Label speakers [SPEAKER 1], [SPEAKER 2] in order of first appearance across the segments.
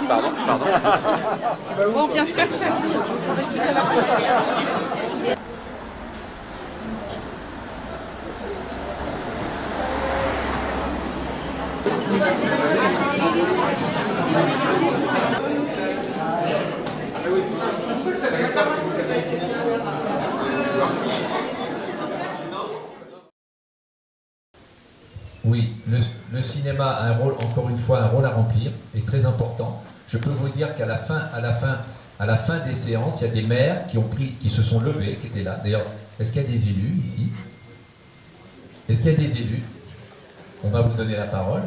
[SPEAKER 1] Pardon.
[SPEAKER 2] Bon, bien sûr.
[SPEAKER 3] Oui, le cinéma a un rôle, encore une fois, un rôle à remplir, et très important. Je peux vous dire qu'à la fin des séances, il y a des maires qui se sont levés, qui étaient là. D'ailleurs, est-ce qu'il y a des élus ici? Est-ce qu'il y a des élus? On va vous donner la parole.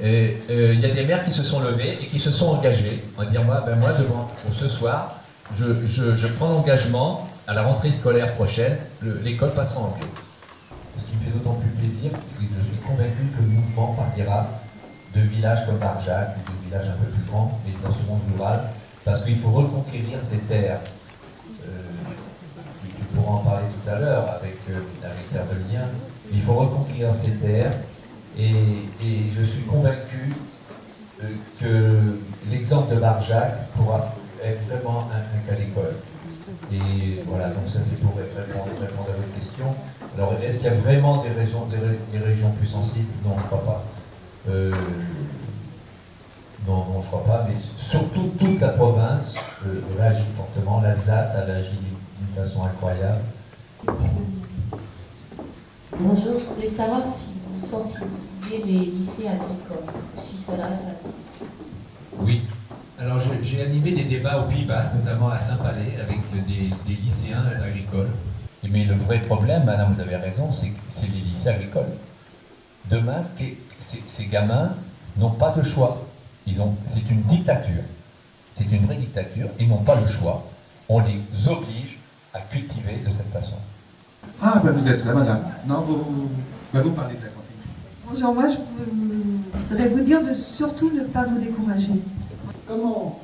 [SPEAKER 3] Et, il y a des maires qui se sont levés et qui se sont engagés. On va dire, moi, pour ce soir, je prends l'engagement, à la rentrée scolaire prochaine, l'école passera en bio. Ce qui me fait d'autant plus plaisir, c'est que je suis convaincu que le mouvement partira de villages comme Barjac, ou de villages un peu plus grands, mais dans ce monde rural, parce qu'il faut reconquérir ces terres. Tu pourras en parler tout à l'heure avec Terre de Liens. Il faut reconquérir ces terres, et je suis convaincu que l'exemple de Barjac pourra être vraiment un cas d'école. Et voilà, donc ça c'est pour répondre à votre question. Alors, est-ce qu'il y a vraiment des régions plus sensibles? Non, je ne crois pas. Non, je ne crois pas, mais surtout toute la province réagit fortement. L'Alsace a réagi d'une façon incroyable.
[SPEAKER 4] Bonjour, je voulais savoir si vous sensibilisez les lycées agricoles, ou si ça s'adresse à vous.
[SPEAKER 3] Oui. Alors, j'ai animé des débats au Pays Basque, notamment à Saint-Palais, avec des lycéens agricoles. Mais le vrai problème, madame, vous avez raison, c'est les lycées agricoles. Demain, ces gamins n'ont pas de choix. C'est une dictature. C'est une vraie dictature. Ils n'ont pas le choix. On les oblige à cultiver de cette façon.
[SPEAKER 5] Ah, ben vous êtes là, madame. Non, vous parlez de la cantine.
[SPEAKER 6] Bonjour, moi je voudrais vous dire de surtout ne pas vous décourager.
[SPEAKER 7] Comment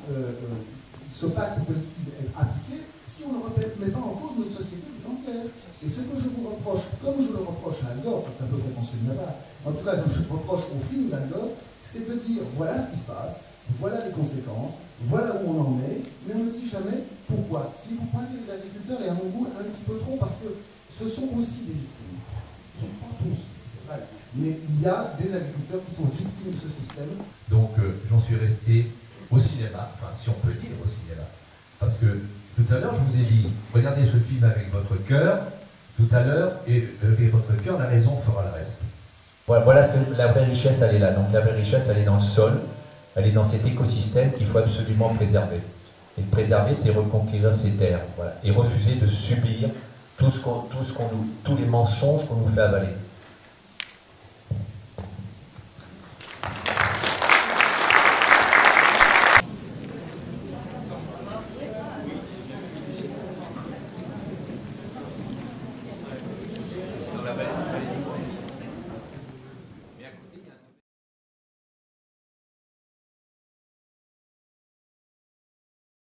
[SPEAKER 7] ce pacte politique est appliqué si on ne remet pas en cause notre société tout entière? Et ce que je vous reproche, comme je le reproche à Al Gore, parce que c'est un peu prétentieux de ma part, en tout cas que je reproche au film d'Al Gore, c'est de dire voilà ce qui se passe, voilà les conséquences, voilà où on en est, mais on ne dit jamais pourquoi. Si vous pointez les agriculteurs, et à mon goût un petit peu trop, parce que ce sont aussi des victimes. Ce ne sont pas tous, c'est vrai, mais il y a des agriculteurs qui sont victimes de ce système.
[SPEAKER 3] Donc j'en suis resté au cinéma, enfin si on peut dire au cinéma. Parce que tout à l'heure je vous ai dit, regardez ce film avec votre cœur, tout à l'heure, et votre cœur, la raison fera le reste. Voilà ce que la vraie richesse, elle est là. Donc la vraie richesse, elle est dans le sol, elle est dans cet écosystème qu'il faut absolument préserver. Et le préserver, c'est reconquérir ces terres, voilà, et refuser de subir tous les mensonges qu'on nous fait avaler.